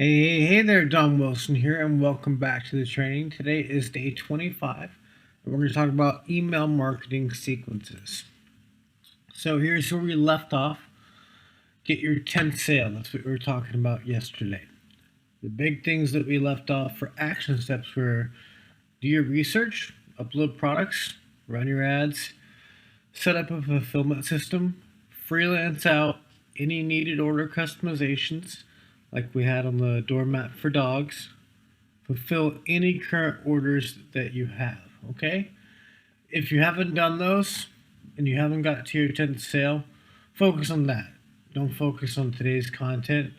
Hey there, Don Wilson here, and welcome back to the training. Today is day 25, and we're going to talk about email marketing sequences. So here's where we left off. Get your 10th sale. That's what we were talking about yesterday. The big things that we left off for action steps were do your research, upload products, run your ads, set up a fulfillment system, freelance out any needed order customizations, like we had on the doormat for dogs, fulfill any current orders that you have. Okay? If you haven't done those and you haven't got to your 10th sale, focus on that. Don't focus on today's content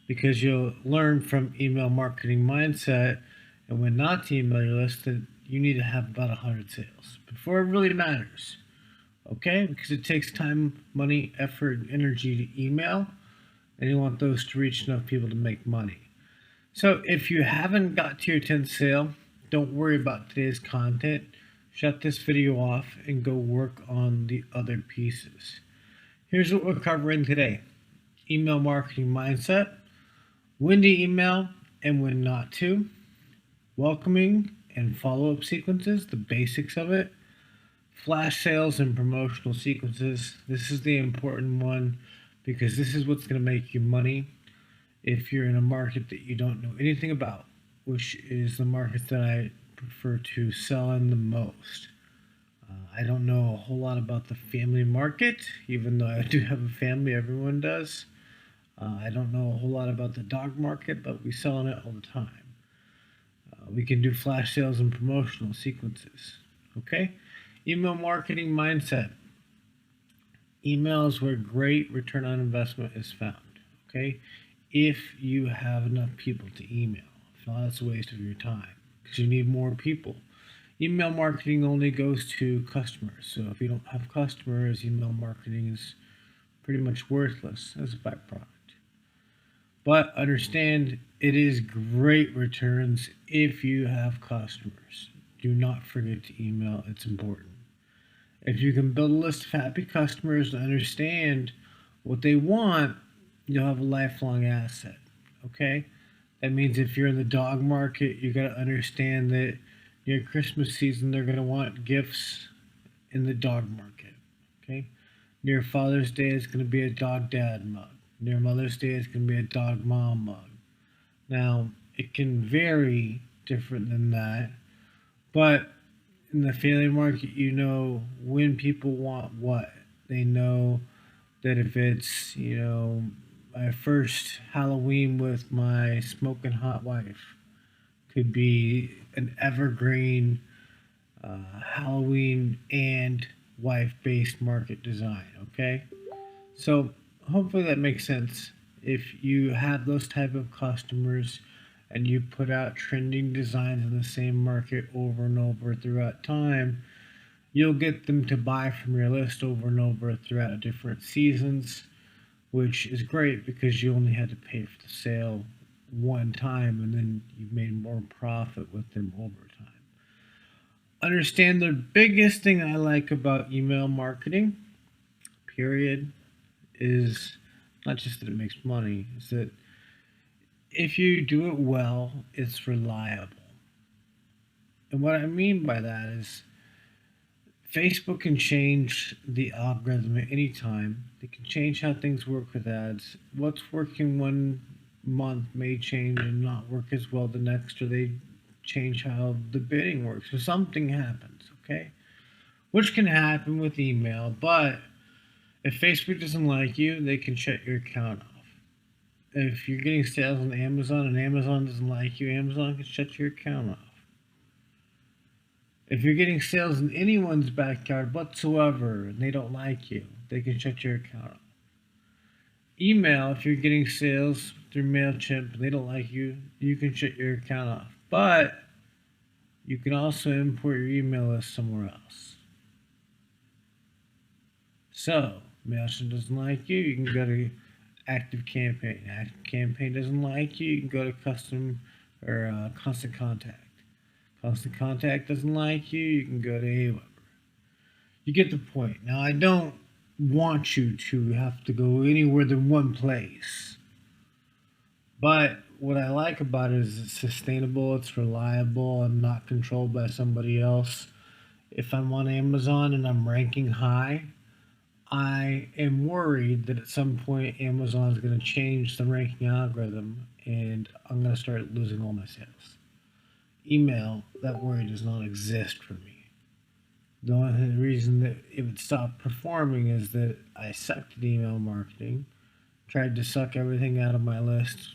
because you'll learn from email marketing mindset and when not to email your list that you need to have about 100 sales before it really matters. Okay? Because it takes time, money, effort, and energy to email, and you want those to reach enough people to make money. So if you haven't got to your 10th sale, don't worry about today's content. Shut this video off and go work on the other pieces. Here's what we're covering today. Email marketing mindset, when to email and when not to, welcoming and follow-up sequences, the basics of it, flash sales and promotional sequences. This is the important one because this is what's going to make you money if you're in a market that you don't know anything about, which is the market that I prefer to sell in the most. I don't know a whole lot about the family market, even though I do have a family, everyone does. I don't know a whole lot about the dog market, but we sell in it all the time. We can do flash sales and promotional sequences. Okay? Email marketing mindset. Email is where great return on investment is found. Okay? If you have enough people to email. If not, it's a waste of your time because you need more people. Email marketing only goes to customers. So if you don't have customers, email marketing is pretty much worthless as a byproduct. But understand it is great returns if you have customers. Do not forget to email, it's important. If you can build a list of happy customers and understand what they want, you'll have a lifelong asset. Okay? That means if you're in the dog market, you got to understand that near Christmas season, they're going to want gifts in the dog market. Okay? Near Father's Day, it's going to be a dog dad mug. Near Mother's Day, it's going to be a dog mom mug. Now, it can vary different than that, but in the family market, you know when people want what. They know that if it's, my first Halloween with my smoking hot wife, could be an evergreen Halloween and wife-based market design, okay? So hopefully that makes sense. If you have those type of customers and you put out trending designs in the same market over and over throughout time, you'll get them to buy from your list over and over throughout different seasons, which is great because you only had to pay for the sale one time and then you made more profit with them over time. Understand the biggest thing I like about email marketing, period, is not just that it makes money, is that if you do it well, it's reliable. And what I mean by that is Facebook can change the algorithm at any time. They can change how things work with ads. What's working one month may change and not work as well the next, or they change how the bidding works. So something happens, okay? Which can happen with email, but if Facebook doesn't like you, they can shut your account off. If you're getting sales on Amazon and Amazon doesn't like you, Amazon can shut your account off. If you're getting sales in anyone's backyard whatsoever and they don't like you, they can shut your account off. Email, if you're getting sales through MailChimp and they don't like you, you can shut your account off. But you can also import your email list somewhere else. So, MailChimp doesn't like you, you can go to ActiveCampaign. ActiveCampaign doesn't like you, you can go to Constant Contact. Constant Contact doesn't like you, you can go to Aweber. You get the point. Now, I don't want you to have to go anywhere than one place. But what I like about it is it's sustainable, it's reliable, and not controlled by somebody else. If I'm on Amazon and I'm ranking high, I am worried that at some point Amazon is going to change the ranking algorithm and I'm going to start losing all my sales. Email, that worry does not exist for me. The only reason that it would stop performing is that I sucked at email marketing, tried to suck everything out of my list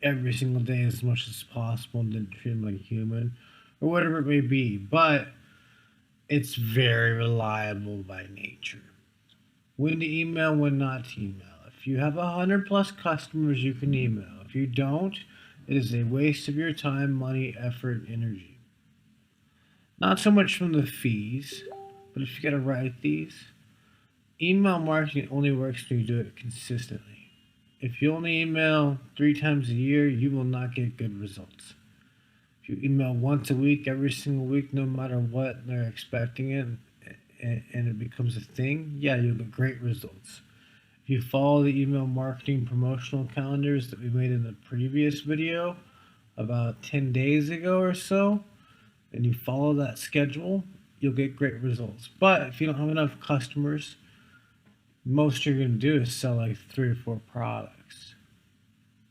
every single day as much as possible and didn't treat them like a human or whatever it may be. But it's very reliable by nature. When to email, when not to email. If you have 100+ customers, you can email. If you don't, it is a waste of your time, money, effort, energy. Not so much from the fees, but if you got to write these, email marketing only works when you do it consistently. If you only email 3 times a year, you will not get good results. If you email once a week, every single week, no matter what they're expecting it, and it becomes a thing, yeah, you'll get great results. If you follow the email marketing promotional calendars that we made in the previous video about 10 days ago or so, and you follow that schedule, you'll get great results. But if you don't have enough customers, most you're going to do is sell like 3 or 4 products.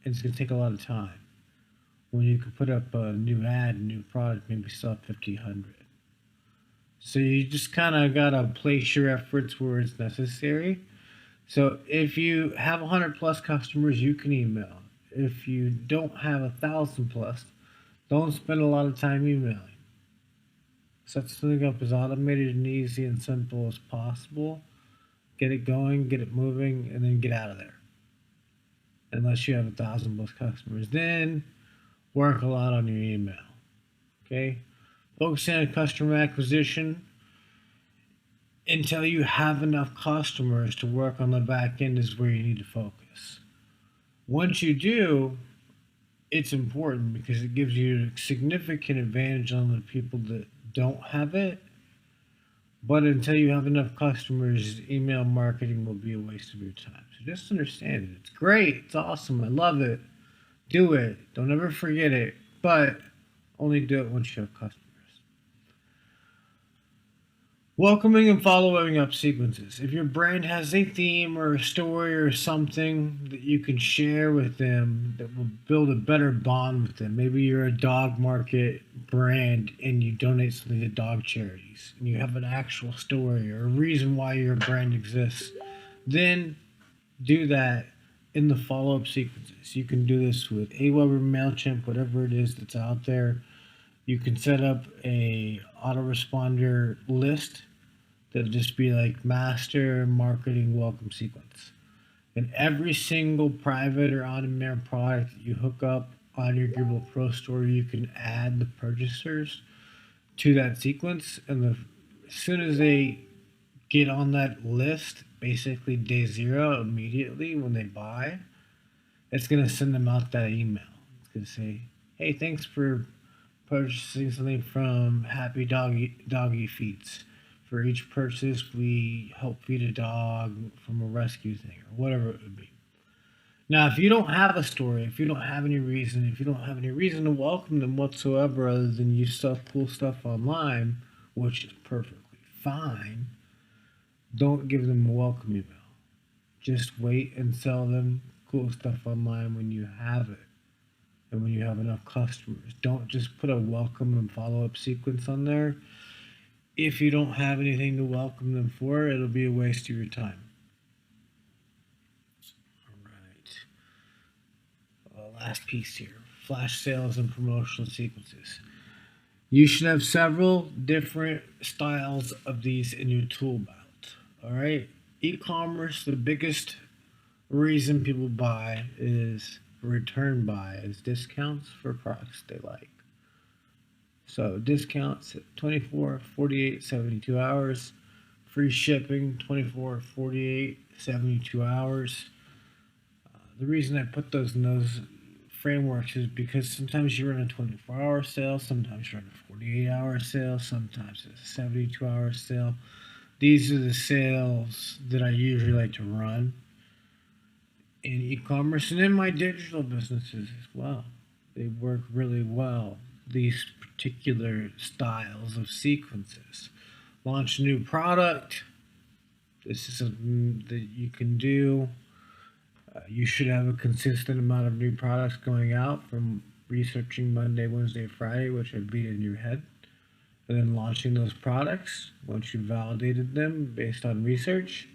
And it's going to take a lot of time. When you can put up a new ad, a new product, maybe sell 50, 100. So you just kind of got to place your efforts where it's necessary. So if you have 100+ customers, you can email. If you don't have 1,000+, don't spend a lot of time emailing. Set something up as automated and easy and simple as possible. Get it going, get it moving, and then get out of there. Unless you have 1,000+ customers, then work a lot on your email. Okay? Focusing on customer acquisition until you have enough customers to work on the back end is where you need to focus. Once you do, it's important because it gives you a significant advantage on the people that don't have it. But until you have enough customers, email marketing will be a waste of your time. So just understand it. It's great. It's awesome. I love it. Do it. Don't ever forget it. But only do it once you have customers. Welcoming and following up sequences. If your brand has a theme or a story or something that you can share with them that will build a better bond with them. Maybe you're a dog market brand and you donate something to dog charities and you have an actual story or a reason why your brand exists, then do that in the follow-up sequences. You can do this with Aweber, MailChimp, whatever it is that's out there. You can set up a autoresponder list that'll just be like master marketing welcome sequence. And every single private or on-demand product that you hook up on your Dribble Pro store, you can add the purchasers to that sequence. And as soon as they get on that list, basically day 0, immediately when they buy, it's going to send them out that email. It's going to say, hey, thanks for purchasing something from Happy Doggy Feeds. For each purchase, we help feed a dog from a rescue thing or whatever it would be. Now, if you don't have a story, if you don't have any reason to welcome them whatsoever other than you sell cool stuff online, which is perfectly fine, don't give them a welcome email. Just wait and sell them cool stuff online when you have it and when you have enough customers. Don't just put a welcome and follow-up sequence on there. If you don't have anything to welcome them for, it'll be a waste of your time. All right. Last piece here. Flash sales and promotional sequences. You should have several different styles of these in your tool belt. All right. E-commerce, the biggest reason people buy is return buy, is discounts for products they like. So discounts at 24, 48, 72 hours. Free shipping, 24, 48, 72 hours. The reason I put those in those frameworks is because sometimes you run a 24-hour sale, sometimes you run a 48-hour sale, sometimes it's a 72-hour sale. These are the sales that I usually like to run. in e-commerce and in my digital businesses as well. They work really well, these particular styles of sequences. Launch a new product. This is something that you can do. You should have a consistent amount of new products going out from researching Monday, Wednesday, Friday, which I beat in your head, and then launching those products once you validated them based on research.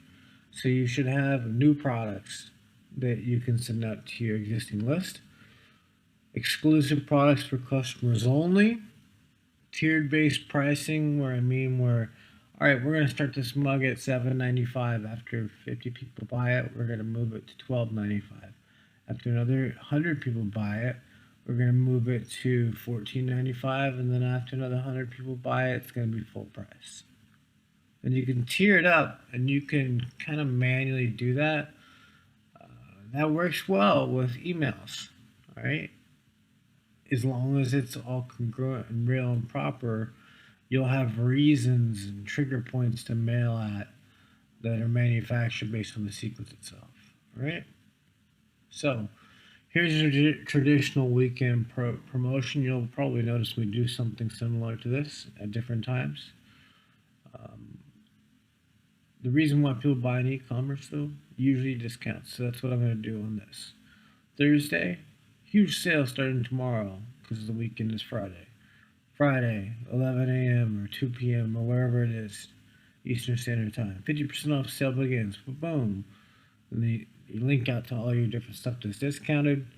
So you should have new products that you can send out to your existing list. Exclusive products for customers only. Tiered based pricing, where all right, we're going to start this mug at $7.95. After 50 people buy it, we're going to move it to $12.95. After another 100 people buy it, we're going to move it to $14.95. And then after another 100 people buy it, it's going to be full price. And you can tier it up, and you can kind of manually do that. That works well with emails, all right? As long as it's all congruent and real and proper, you'll have reasons and trigger points to mail at that are manufactured based on the sequence itself, all right? So here's your traditional weekend promotion. You'll probably notice we do something similar to this at different times. The reason why people buy in e-commerce, though, usually discounts. So that's what I'm going to do on this. Thursday, huge sale starting tomorrow because the weekend is Friday. Friday, 11 a.m. or 2 p.m. or wherever it is, Eastern Standard Time. 50% off sale begins. Boom. And you link out to all your different stuff that's discounted.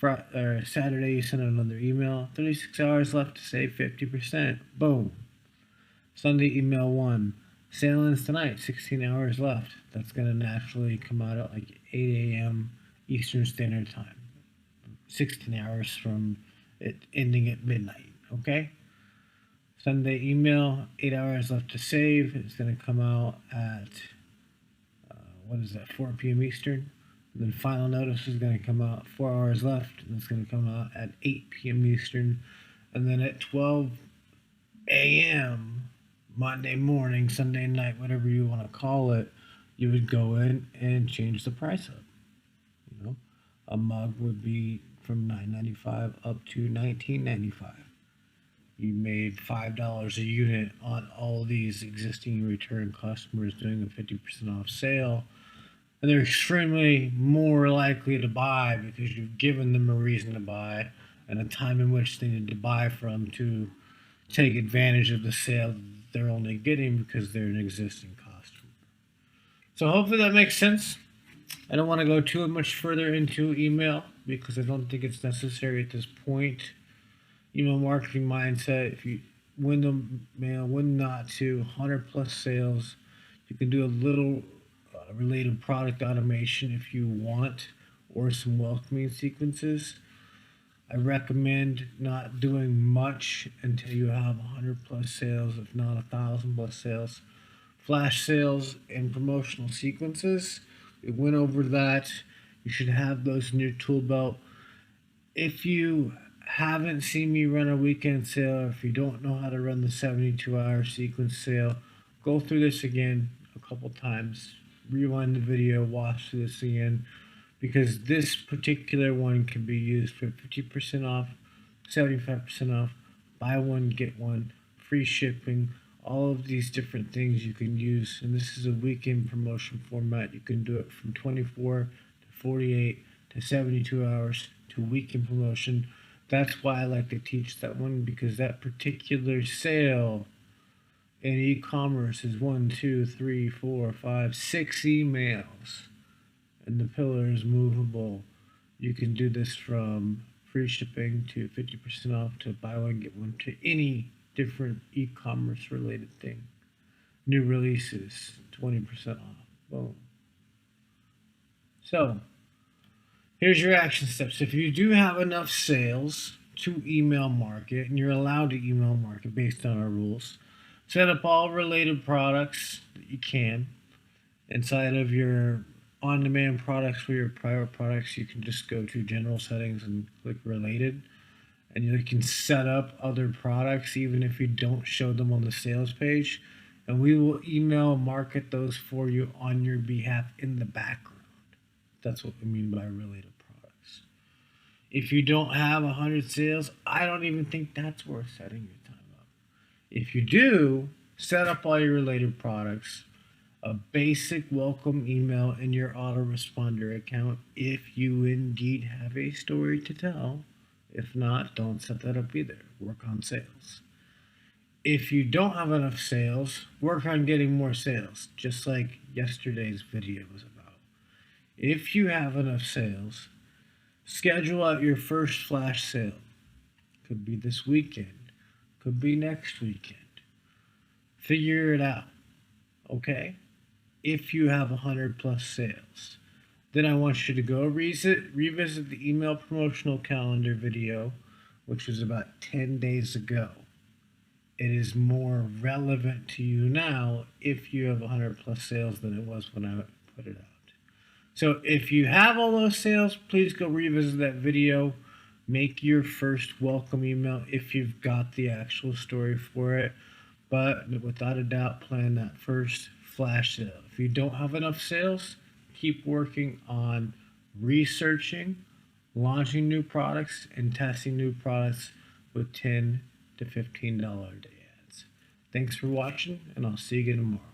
Saturday, you send another email. 36 hours left to save 50%. Boom. Sunday, email 1. Sale ends tonight, 16 hours left. That's going to naturally come out at like 8 a.m. Eastern Standard Time. 16 hours from it ending at midnight, okay? Sunday email, 8 hours left to save. It's going to come out at, 4 p.m. Eastern. And then final notice is going to come out 4 hours left, and it's going to come out at 8 p.m. Eastern. And then at 12 a.m., Monday morning, Sunday night, whatever you want to call it, you would go in and change the price up. You know, a mug would be from $9.95 up to $19.95. You made $5 a unit on all these existing return customers doing a 50% off sale, and they're extremely more likely to buy because you've given them a reason to buy and a time in which they need to buy from to take advantage of the sale they're only getting because they're an existing customer. So hopefully that makes sense. I don't want to go too much further into email because I don't think it's necessary at this point. Email marketing mindset, if you win the mail, win not to 100 plus sales, you can do a little related product automation if you want, or some welcoming sequences. I recommend not doing much until you have 100 plus sales, if not 1,000 plus sales. Flash sales and promotional sequences. We went over that. You should have those in your tool belt. If you haven't seen me run a weekend sale, or if you don't know how to run the 72-hour sequence sale, go through this again a couple times. Rewind the video, watch this again, because this particular one can be used for 50% off, 75% off, buy one, get one, free shipping, all of these different things you can use. And this is a weekend promotion format. You can do it from 24 to 48 to 72 hours to weekend promotion. That's why I like to teach that one, because that particular sale in e-commerce is 1, 2, 3, 4, 5, 6 emails. And the pillar is movable. You can do this from free shipping to 50% off to buy one, get one, to any different e-commerce related thing. New releases, 20% off. Boom. So, here's your action steps. If you do have enough sales to email market, and you're allowed to email market based on our rules, set up all related products that you can inside of your on-demand products. For your private products, you can just go to general settings and click related, and you can set up other products even if you don't show them on the sales page, and we will email market those for you on your behalf in the background. That's what we mean by related products. If you don't have 100 sales, I don't even think that's worth setting your time up. If you do, set up all your related products, a basic welcome email in your autoresponder account if you indeed have a story to tell. If not, don't set that up either. Work on sales. If you don't have enough sales, work on getting more sales, just like yesterday's video was about. If you have enough sales, schedule out your first flash sale. Could be this weekend, could be next weekend. Figure it out, okay? If you have 100 plus sales, then I want you to go revisit the email promotional calendar video, which was about 10 days ago. It is more relevant to you now if you have 100 plus sales than it was when I put it out. So if you have all those sales, please go revisit that video. Make your first welcome email if you've got the actual story for it. But without a doubt, plan that first flash sale. If you don't have enough sales, keep working on researching, launching new products, and testing new products with $10 to $15 a day ads. Thanks for watching, and I'll see you again tomorrow.